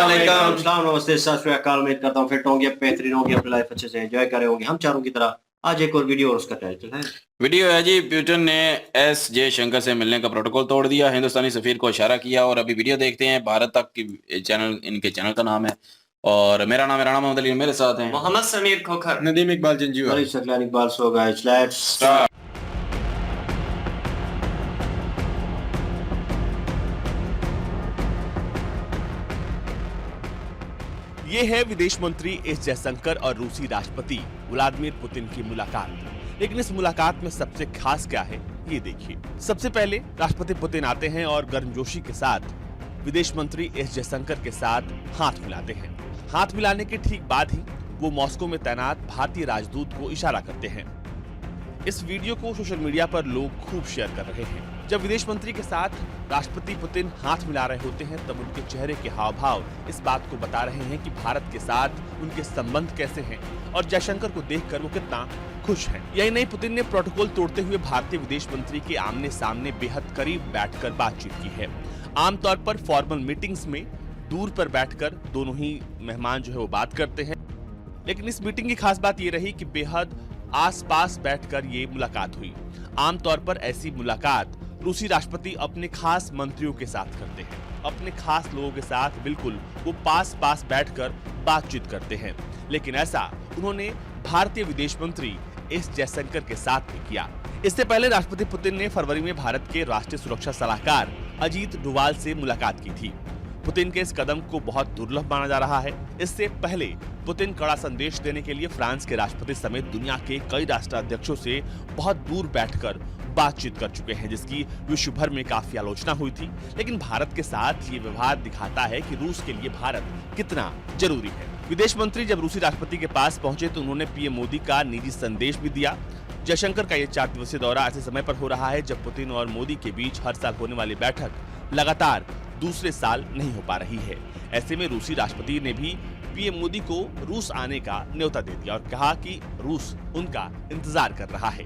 अस्सलाम अस्सलाम नमस्ते सत श्री अकाल। उम्मीद करता हूँ फिट होंगे, बेहतरीन होंगे, अपनी लाइफ अच्छे से एंजॉय करे होंगे हम चारों की तरह। आज एक और वीडियो और उसका टाइटल है वीडियो है जी। पुतिन ने एस जयशंकर से मिलने का प्रोटोकॉल तोड़ दिया, हिंदुस्तानी सफीर को इशारा किया। और अभी वीडियो देखते हैं। भारत तक की चैनल, इनके चैनल का नाम है। और मेरा नाम है राणा मोहम्मद अली, मेरे साथ हैं Mohammad Sameer Khokhar, Nadeem Iqbal Janjua. Malik Saqlain Iqbal. So guys let's start. ये है विदेश मंत्री एस जयशंकर और रूसी राष्ट्रपति व्लादिमीर पुतिन की मुलाकात। लेकिन इस मुलाकात में सबसे खास क्या है, ये देखिए। सबसे पहले राष्ट्रपति पुतिन आते हैं और गर्मजोशी के साथ विदेश मंत्री एस जयशंकर के साथ हाथ मिलाते हैं। हाथ मिलाने के ठीक बाद ही वो मॉस्को में तैनात भारतीय राजदूत को इशारा करते हैं। इस वीडियो को सोशल मीडिया पर लोग खूब शेयर कर रहे हैं। जब विदेश मंत्री के साथ राष्ट्रपति पुतिन हाथ मिला रहे होते हैं तब उनके चेहरे के हाव भाव इस बात को बता रहे हैं कि भारत के साथ उनके संबंध कैसे हैं और जयशंकर को देखकर वो कितना खुश हैं। यही नहीं, पुतिन ने प्रोटोकॉल तोड़ते हुए भारतीय विदेश मंत्री के आमने सामने बेहद करीब बैठकर बातचीत की है। आमतौर पर फॉर्मल मीटिंग्स में दूर पर बैठकर दोनों ही मेहमान जो है वो बात करते हैं, लेकिन इस मीटिंग की खास बात ये रही कि बेहद आसपास बैठकर ये मुलाकात हुई। आमतौर पर ऐसी मुलाकात रूसी राष्ट्रपति अपने खास मंत्रियों के साथ करते हैं, अपने खास लोगों के साथ बिल्कुल वो पास पास बैठकर बातचीत करते हैं। लेकिन ऐसा उन्होंने भारतीय विदेश मंत्री एस जयशंकर के साथ भी किया। इससे पहले राष्ट्रपति पुतिन ने फरवरी में भारत के राष्ट्रीय सुरक्षा सलाहकार अजीत डोभाल से मुलाकात की थी। पुतिन के इस कदम को बहुत दुर्लभ माना जा रहा है। इससे पहले पुतिन कड़ा संदेश देने के लिए फ्रांस के राष्ट्रपति समेत दुनिया के कई राष्ट्राध्यक्षों से बहुत दूर बैठकर बातचीत कर चुके हैं, जिसकी विश्व भर में काफी आलोचना हुई थी। लेकिन भारत के साथ ये व्यवहार दिखाता है कि रूस के लिए भारत कितना जरूरी है। विदेश मंत्री जब रूसी राष्ट्रपति के पास पहुंचे तो उन्होंने पीएम मोदी का निजी संदेश भी दिया। जयशंकर का ये 4 दिवसीय दौरा ऐसे समय पर हो रहा है जब पुतिन और मोदी के बीच हर साल होने वाली बैठक लगातार दूसरे साल नहीं हो पा रही है। ऐसे में रूसी राष्ट्रपति ने भी पीएम मोदी को रूस आने का न्योता दे दिया और कहा कि रूस उनका इंतजार कर रहा है।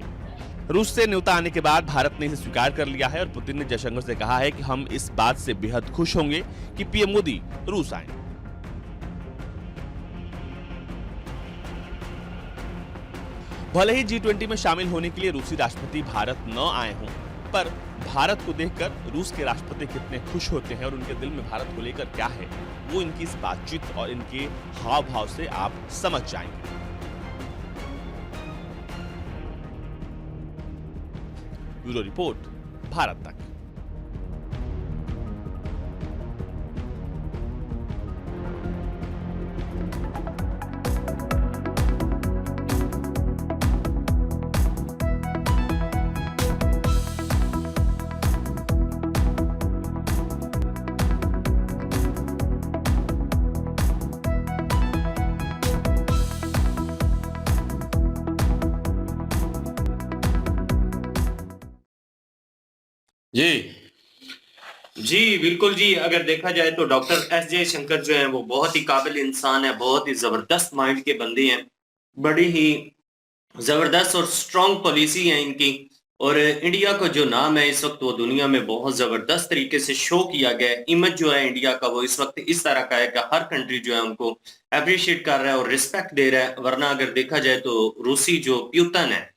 रूस से न्योता आने के बाद भारत ने इसे स्वीकार कर लिया है और पुतिन ने जयशंकर से कहा है कि हम इस बात से बेहद खुश होंगे कि पीएम मोदी रूस आए। भले ही G20 में शामिल होने के लिए रूसी राष्ट्रपति भारत न आए हों, पर भारत को देखकर रूस के राष्ट्रपति कितने खुश होते हैं और उनके दिल में भारत को लेकर क्या है, वो इनकी इस बातचीत और इनके हाव भाव से आप समझ जाएंगे। ब्यूरो रिपोर्ट, भारत तक। जी जी बिल्कुल जी। अगर देखा जाए तो डॉक्टर एस जयशंकर जो है वो बहुत ही काबिल इंसान है, बहुत ही जबरदस्त माइंड के बंदे हैं। बड़ी ही जबरदस्त और स्ट्रॉन्ग पॉलिसी है इनकी। और इंडिया का जो नाम है इस वक्त वो दुनिया में बहुत जबरदस्त तरीके से शो किया गया है। इमेज जो है इंडिया का वो इस वक्त इस तरह का है कि हर कंट्री जो है उनको अप्रिशिएट कर रहा है और रिस्पेक्ट दे रहा है। वरना अगर देखा जाए तो रूसी जो प्यूतन है,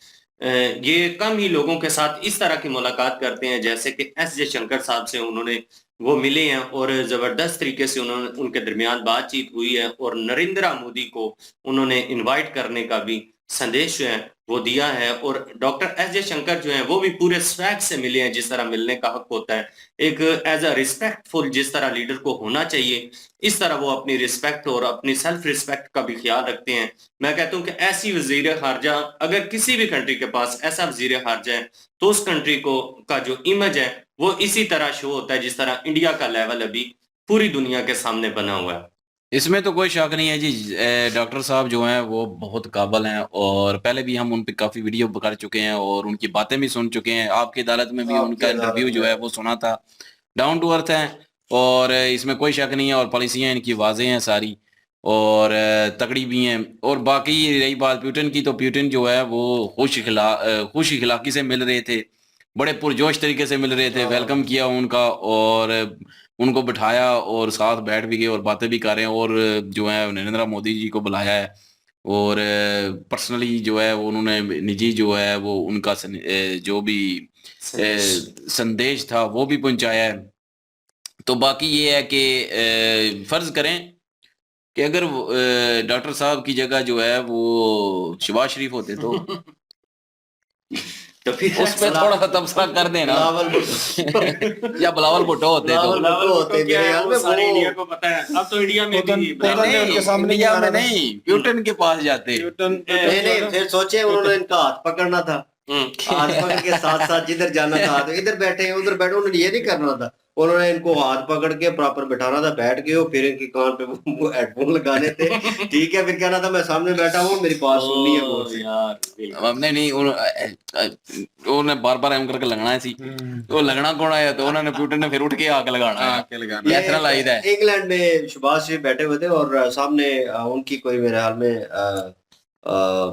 ये कम ही लोगों के साथ इस तरह की मुलाकात करते हैं जैसे कि एस जयशंकर साहब से उन्होंने वो मिले हैं और जबरदस्त तरीके से उन्होंने उनके दरमियान बातचीत हुई है। और नरेंद्र मोदी को उन्होंने इनवाइट करने का भी संदेश जो है वो दिया है। और डॉक्टर एस जयशंकर जो है वो भी पूरे स्वैग से मिले हैं जिस तरह मिलने का हक होता है। एक एज अ रिस्पेक्टफुल जिस तरह लीडर को होना चाहिए, इस तरह वो अपनी रिस्पेक्ट और अपनी सेल्फ रिस्पेक्ट का भी ख्याल रखते हैं। मैं कहता हूं कि ऐसी वजीर खारजा अगर किसी भी कंट्री के पास ऐसा वजीर खारजा है तो उस कंट्री को का जो इमेज है वो इसी तरह शो होता है जिस तरह इंडिया का लेवल अभी पूरी दुनिया के सामने बना हुआ है। इसमें तो कोई शक नहीं है जी। डॉक्टर साहब जो हैं वो बहुत काबिल हैं और पहले भी हम उन पे काफ़ी वीडियो कर चुके हैं और उनकी बातें भी सुन चुके हैं। आपकी अदालत में भी उनका इंटरव्यू जो है वो सुना था। डाउन टू अर्थ हैं और इसमें कोई शक नहीं है। और पॉलिसियाँ इनकी वाज़ेह हैं सारी और तगड़ी भी हैं। और बाकी रही बात पुतिन की, तो पुतिन जो है वो खुश इखलाकी से मिल रहे थे, बड़े पुरजोश तरीके से मिल रहे थे, वेलकम किया उनका। और उनको बिठाया और साथ बैठ भी गए और बातें भी कर रहे हैं, और जो है नरेंद्र मोदी जी को बुलाया है, और पर्सनली जो है वो उन्होंने निजी जो है वो उनका जो भी संदेश था वो भी पहुंचाया है। तो बाकी ये है कि फर्ज करें कि अगर डॉक्टर साहब की जगह जो है वो शहबाज शरीफ होते तो तो फिर उस पे थोड़ा सा तबसरा कर देना, बिलावल भुट्टो या बिलावल भुट्टो होते तो। बिलावल भुट्टो होते क्या मेरे है, ख्याल वो में सारे वो इंडिया को पता है। अब तो इंडिया में भी ने उनके सामने इंडिया में नहीं नहीं, प्यूटन के पास जाते। नहीं फिर सोचे उन्होंने इनका हाथ पकड़ना था, हाथ पकड़ के साथ साथ जिधर जाना था तो इधर बैठे उधर बैठे, उन्होंने ये नहीं करना था, उन्होंने इनको हाथ पकड़ के प्रॉपर बिठाना था, बैठ के हो, फिर इनके कान पे वो हेडफोन लगाने थे, ठीक है, फिर कहना था मैं सामने बैठा हूँ मेरी बात सुननी है गौर से। यार हमने नहीं उन्होंने बार बार एम करके लगना सी, तो लगना कौन आया, तो उन्होंने प्यूटन ने फिर उठ के आके लगाना है, ये इतना लाइद है। इंग्लैंड में शहबाज शरीफ बैठे हुए थे और सामने उनकी कोई मेरे ख्याल में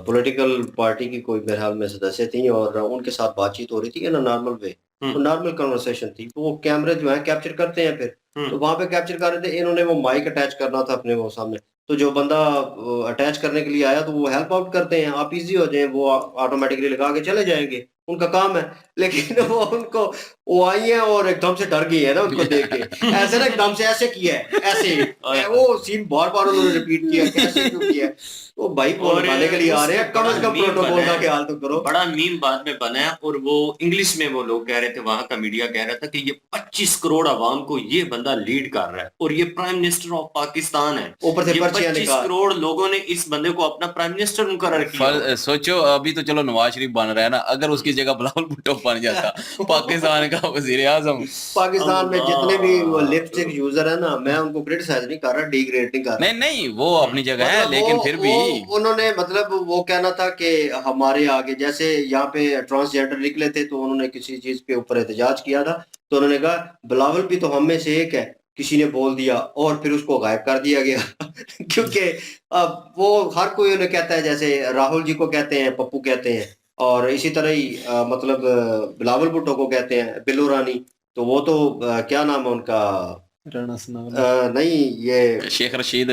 पॉलिटिकल पार्टी की कोई मेरे ख्याल में सदस्य थी और उनके साथ बातचीत हो रही थी ना नॉर्मल वे, तो नॉर्मल कन्वर्सेशन थी, तो वो कैमरे जो है कैप्चर करते हैं, फिर तो वहां पे कैप्चर कर रहे थे, इन्होंने वो माइक अटैच करना था अपने वो सामने, तो जो बंदा अटैच करने के लिए आया तो वो हेल्प आउट करते हैं, आप इजी हो जाए, वो ऑटोमेटिकली लगा के चले जाएंगे, उनका काम है, लेकिन वो उनको वो आई है और एकदम से डर गई है ना उनको देख के, ऐसे ना एकदम से ऐसे किया है, ऐसे वो सीन बार बार उन्होंने रिपीट किया, कैसे क्यों किया है, तो भाई को बताने के लिए आ रहे हैं, कम से कम प्रोटोकॉल का ख्याल तो करो। बड़ा मीम बाद में बना है, और वो इंग्लिश में वो लोग कह रहे थे, वहां का मीडिया कह रहा था कि ये 25 करोड़ आवाम को ये बंदा लीड कर रहा है और ये प्राइम मिनिस्टर ऑफ पाकिस्तान है, ऊपर से ये पर्चियां 25 निकाल, करोड़ लोगों ने इस बंदे को अपना प्राइम मिनिस्टर मुकर्रर किया। सोचो अभी तो चलो नवाज शरीफ बन रहा है ना, अगर उसकी जगह बिलावल भुट्टो बन जाता पाकिस्तान का वजीर आजम। पाकिस्तान में जितने भी वो लिपस्टिक यूजर है ना, मैं उनको क्रिटिसाइज नहीं कर रहा, डिग्रेड नहीं कर रहा, नहीं नहीं वो अपनी जगह है, मतलब लेकिन वो- फिर भी वो उन्होंने मतलब वो कहना था कि हमारे आगे जैसे यहाँ पे ट्रांसजेंडर निकले थे तो उन्होंने किसी चीज के ऊपर एहतजाज किया था, तो उन्होंने कहा बिलावल भी तो हम में से एक है, किसी ने बोल दिया और फिर उसको गायब कर दिया गया क्योंकि अब वो हर कोई उन्हें कहता है, जैसे राहुल जी को कहते हैं पप्पू कहते हैं, और इसी तरह ही मतलब बिलावल भुट्टो को कहते हैं बिल्लू रानी, तो वो तो क्या नाम है उनका, नहीं ये शेख रशीद।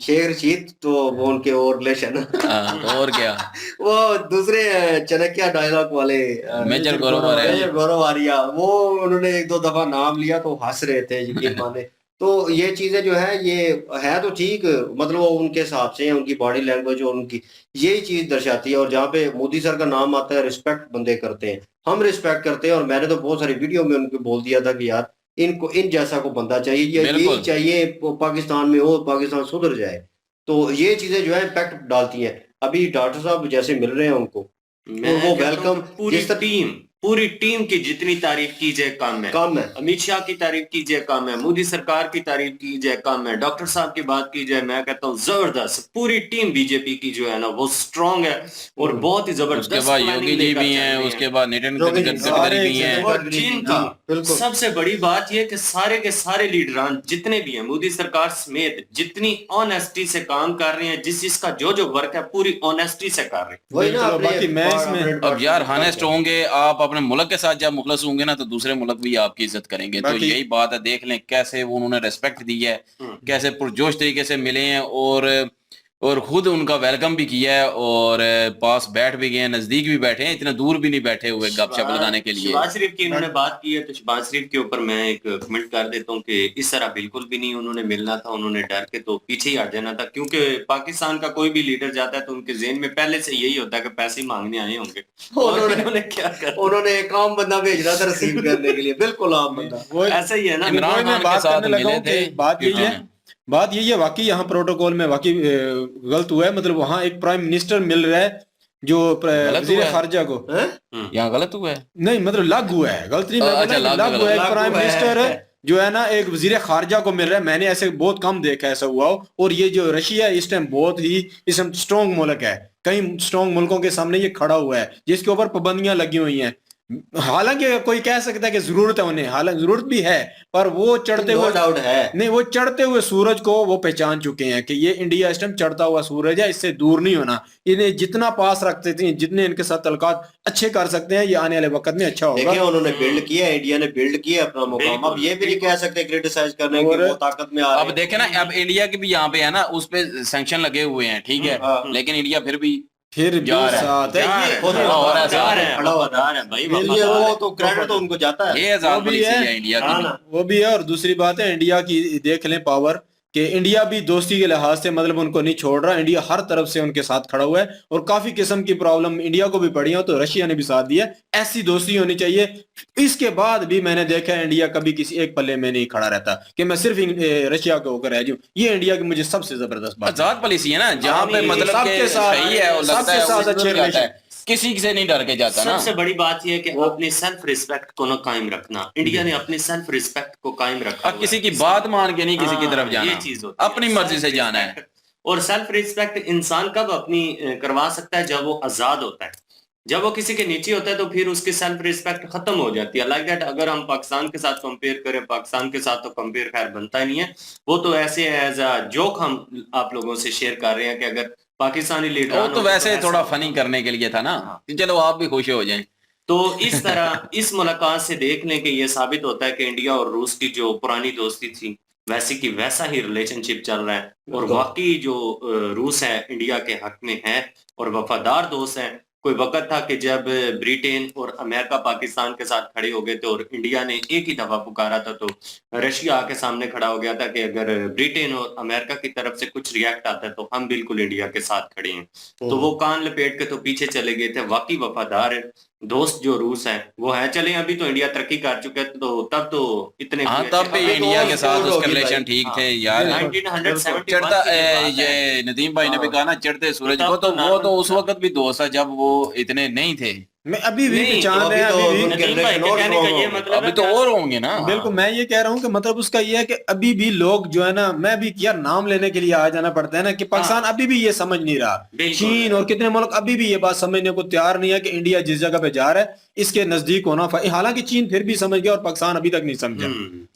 शेख रशीद, तो वो उनके और रिलेशन तो और क्या, वो दूसरे चाणक्य डायलॉग वाले मेजर गौरव आर्या। मेजर गौरव आर्या, वो उन्होंने एक दो दफा नाम लिया तो हंस रहे थे, यकीन माने। तो ये चीजें जो है ये है तो ठीक, मतलब वो उनके हिसाब से उनकी बॉडी लैंग्वेज और उनकी यही चीज दर्शाती है, और जहाँ पे मोदी सर का नाम आता है रिस्पेक्ट बंदे करते हैं, हम रिस्पेक्ट करते हैं, और मैंने तो बहुत सारी वीडियो में उनको बोल दिया था कि यार इनको इन जैसा को बंदा चाहिए, या यही बिल्कुल। चाहिए पाकिस्तान में हो, पाकिस्तान सुधर जाए, तो ये चीजें जो है इम्पैक्ट डालती हैं। अभी डॉक्टर साहब जैसे मिल रहे हैं उनको, मैं वो कहता हूं वेलकम, पूरी टीम की जितनी तारीफ की जाए कम है। काम है, अमित शाह की तारीफ की जाए कम है, मोदी सरकार की तारीफ की जाए कम है, डॉक्टर साहब की बात की जाए, मैं कहता हूँ जबरदस्त, पूरी टीम बीजेपी की जो है ना वो स्ट्रांग है और बहुत ही जबरदस्त। उसके बाद योगी जी भी हैं, उसके बाद नितिन गडकरी भी हैं, और जिनका सबसे बड़ी बात यह कि सारे के सारे लीडरान जितने भी हैं मोदी सरकार समेत जितनी ऑनेस्टी से काम कर रहे हैं, जिस जिसका जो जो वर्क है पूरी ऑनेस्टी से कर रहे हैं। वही ना बाकी मैं इसमें अब यार हानेस्ट होंगे आप अपने मुल्क के साथ, जब मुखलस होंगे ना तो दूसरे मुल्क भी आपकी इज्जत करेंगे। तो यही बात है, देख लें कैसे वो उन्होंने रेस्पेक्ट दी है, कैसे पुरजोश तरीके से मिले हैं, और खुद उनका वेलकम भी किया है, और पास बैठ भी गए हैं, नजदीक भी बैठे हैं, इतना दूर भी नहीं बैठे हुए गपशप लगाने के लिए। शहबाज शरीफ की इन्होंने बात की है, तो शहबाज शरीफ के ऊपर मैं एक कमेंट कर देता हूँ कि इस तरह बिल्कुल भी नहीं उन्होंने मिलना था, उन्होंने डर के तो पीछे ही हट जाना था, क्योंकि पाकिस्तान का कोई भी लीडर जाता है तो उनके जेहन में पहले से यही होता है कि पैसे मांगने आए होंगे, और उन्होंने क्या कर, उन्होंने एक आम बंदा भेजना था रिसीव करने के लिए, बिल्कुल आम बंदा, ऐसा ही है ना। इमरान खान के साथ मिले थे, बात यही है वाकई यहाँ प्रोटोकॉल में वाकई गलत हुआ है, मतलब वहाँ एक प्राइम मिनिस्टर मिल रहा है जो वजीर खारजा को, यहाँ गलत हुआ है, नहीं मतलब लागू हुआ है, गलत नहीं, लागू हुआ है, एक प्राइम मिनिस्टर जो है ना एक वजीर खारजा को मिल रहा है, मैंने ऐसे बहुत कम देखा ऐसा हुआ हो। और ये जो रशिया है इस टाइम बहुत ही इस टाइम स्ट्रॉन्ग मुल्क है, कई स्ट्रॉन्ग मुल्कों के सामने ये खड़ा हुआ है जिसके ऊपर पाबंदियां लगी हुई हैं, हालांकि कोई कह सकता है कि जरूरत है उन्हें, हालांकि जरूरत भी है, पर वो चढ़ते नो हुए डाउट है। नहीं, वो चढ़ते हुए सूरज को वो पहचान चुके हैं कि ये इंडिया इस टाइम चढ़ता हुआ सूरज है, इससे दूर नहीं होना। इन्हें जितना पास रखते थे, जितने इनके साथ तल्लुकात अच्छे कर सकते हैं, ये आने वाले वक्त में अच्छा होगा। देखिए उन्होंने बिल्ड किया है, इंडिया ने बिल्ड किया अपना मुकाम। अब ये भी नहीं कह सकते क्रिटिसाइज करने की वो ताकत में आ रहे अब देखे ना, अब इंडिया के भी यहाँ पे है ना, उस पे सैंक्शन लगे हुए हैं, ठीक है, लेकिन इंडिया फिर भी फिर भी जा रहा है, साथ है, जा रहा ये है, खुद खड़ा हो रहा है, वफादार है, खड़ा वफादार है भाई, ये वफादार वो है। तो क्रेडिट तो उनको जाता है। ये आजाद वो भी पॉलिसी है। है इंडिया हाँ की। ना। वो भी है। और दूसरी बात है इंडिया की, देख लें पावर, कि इंडिया भी दोस्ती के लिहाज से मतलब उनको नहीं छोड़ रहा, इंडिया हर तरफ से उनके साथ खड़ा हुआ है। और काफी किस्म की प्रॉब्लम इंडिया को भी पड़ी है, तो रशिया ने भी साथ दिया। ऐसी दोस्ती होनी चाहिए। इसके बाद भी मैंने देखा है इंडिया कभी किसी एक पल्ले में नहीं खड़ा रहता कि मैं सिर्फ रशिया के होकर रह जाऊं। ये इंडिया की मुझे सबसे जबरदस्त बात आजाद पॉलिसी है ना, जहाँ पे नहीं, मतलब सबके के साथ- सही है और लगता सबके है साथ वो अच्छे जाता है, रिलेशन। किसी से नहीं डर के जाता ना। सबसे बड़ी बात यह है कि अपनी सेल्फ रिस्पेक्ट को ना कायम रखना। इंडिया ने अपनी सेल्फ रिस्पेक्ट को कायम रखा अब किसी की बात मान के नहीं किसी की तरफ हाँ, जाना, ये चीज होती है। अपनी मर्जी से जाना है। और सेल्फ रिस्पेक्ट इंसान कब अपनी करवा सकता है? जब वो आजाद होता है। जब वो किसी के नीचे होता है तो फिर उसकी सेल्फ रिस्पेक्ट खत्म हो जाती है। लाइक दैट, अगर हम पाकिस्तान के साथ कंपेयर करें, पाकिस्तान के साथ तो कंपेयर खैर बनता ही नहीं है। वो तो ऐसे एज अ जोक हम आप लोगों से शेयर कर रहे हैं कि अगर पाकिस्तानी वो लीडर तो वैसे थोड़ा फनी करने के लिए था ना, कि चलो आप भी खुश हो जाएं। तो इस तरह इस मुलाकात से देख लें कि ये साबित होता है कि इंडिया और रूस की जो पुरानी दोस्ती थी वैसी की वैसा ही रिलेशनशिप चल रहा है। और वाकई जो रूस है इंडिया के हक में है और वफादार दोस्त है। कोई वक्त था कि जब ब्रिटेन और अमेरिका पाकिस्तान के साथ खड़े हो गए थे और इंडिया ने एक ही दफा पुकारा था, तो रशिया आके सामने खड़ा हो गया था कि अगर ब्रिटेन और अमेरिका की तरफ से कुछ रिएक्ट आता है तो हम बिल्कुल इंडिया के साथ खड़े हैं। तो वो कान लपेट के तो पीछे चले गए थे। वाकई वफादार दोस्त जो रूस है वो है। चले अभी तो इंडिया तरक्की कर चुके हैं, तो तब तो इतने हाँ, तब भी अभी तो इंडिया के साथ और उसके होगी रिलेशन भाई। ठीक हाँ, थे यार। 1971 चढ़ता की बात है। ये नदीम भाई ने भी कहा ना, चढ़ते सूरज तब को, तो तो वो तो नॉर्मल उस वक्त भी दोस्त है जब वो इतने नहीं थे। मैं अभी भी नहीं, पहचान तो रहे हैं, अभी अभी भी। तो- नदीम भाई के कहने का ये मतलब अभी है तो कि- और होंगे ना। बिल्कुल, मैं ये कह रहा हूँ कि मतलब उसका ये है कि अभी भी लोग जो है ना, मैं भी यार नाम लेने के लिए आ जाना पड़ता है ना, कि पाकिस्तान अभी भी ये समझ नहीं रहा। बिल्कुल। चीन और कितने मुल्क अभी भी ये बात समझने को तैयार नहीं है कि इंडिया जिस जगह पे जा रहा है इसके नजदीक होना। हालांकि चीन फिर भी समझ गया और पाकिस्तान अभी तक नहीं समझा।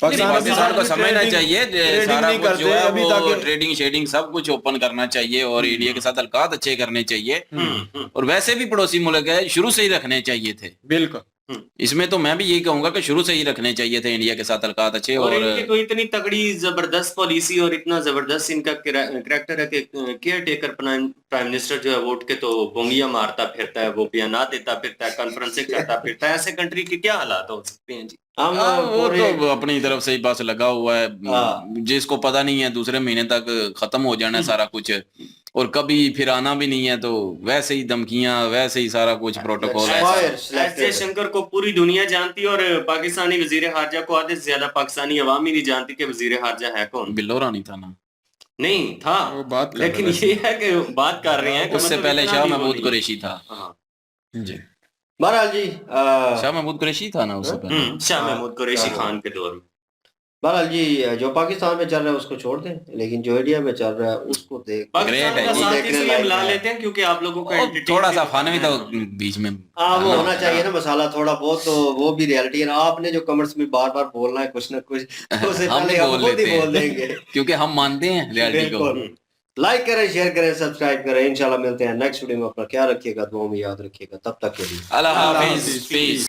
पाकिस्तान को समझना चाहिए, ट्रेडिंग सारा नहीं कुछ जो करते है अभी वो तक। ट्रेडिंग शेडिंग सब कुछ ओपन करना चाहिए और इंडिया के साथ अलकात अच्छे करने चाहिए। और वैसे भी पड़ोसी मुल्क है, शुरू से ही रखने चाहिए थे। बिल्कुल। इसमें तो मैं भी यही कहूंगा कि शुरू से ही रखने चाहिए थे इंडिया के साथ अलकात अच्छे। और और इनकी तो इतनी तगड़ी जबरदस्त पॉलिसी और इतना जबरदस्त इनका कैरेक्टर है कि केयर टेकर प्राइम मिनिस्टर जो है वोट के तो बोंगिया मारता फिरता है, वो बयान देता फिरता है, कॉन्फ्रेंसें करता फिरता है। ऐसे कंट्री के क्या हालात हो सकते हैं जी? हम वो पूरे- तो अपनी तरफ से ही बस लगा हुआ है, जिसको पता नहीं है दूसरे महीने तक खत्म हो जाना है सारा कुछ, और कभी फिर आना भी नहीं है। तो वैसे ही धमकियां, वैसे ही सारा कुछ प्रोटोकॉल ऐसा। एस जयशंकर को पूरी दुनिया जानती है और पाकिस्तानी वजीर खारजा को आधे से ज्यादा पाकिस्तानी अवाम ही नहीं जानती कि वजीर खारजा है कौन। बिल्लो रानी था ना, नहीं था, वो बात कर लेकिन रहे ये है कि बात कर रहे हैं कि उससे मतलब पहले इतना शाह भी वो महमूद नहीं। कुरैशी था। हाँ। जी, बहरहाल जी शाह महमूद कुरैशी था ना उससे पहले। शाह महमूद कुरैशी खान के दौर में। बहरहाल जी जो पाकिस्तान में चल रहा है उसको छोड़ दें, लेकिन जो इंडिया में चल रहा है उसको देख पाकिस्तान Great का है, साथ देखने इसलिए लायक मिला है। लेते हैं क्योंकि आप लोगों का और entertain थोड़ा भी सा होता फन भी है। तो बीच में हाँ वो हाँ, होना चाहिए ना मसाला थोड़ा बहुत, तो वो भी रियलिटी है ना। आपने जो कमेंट्स में बार बार बोलना है कुछ ना कुछ, तो उससे हम पहले भी हम बोल खुद ही लेते बोल हैं देंगे। क्योंकि हम मानते हैं रियलिटी को। बिल्कुल। लाइक करें, शेयर करें, सब्सक्राइब करें। इंशाल्लाह मिलते हैं नेक्स्ट वीडियो में। अपना ख्याल रखिएगा, दुआ में याद रखिएगा। तब तक के लिए अल्लाह अल्लाह हाफिज, हाफिज, पीस।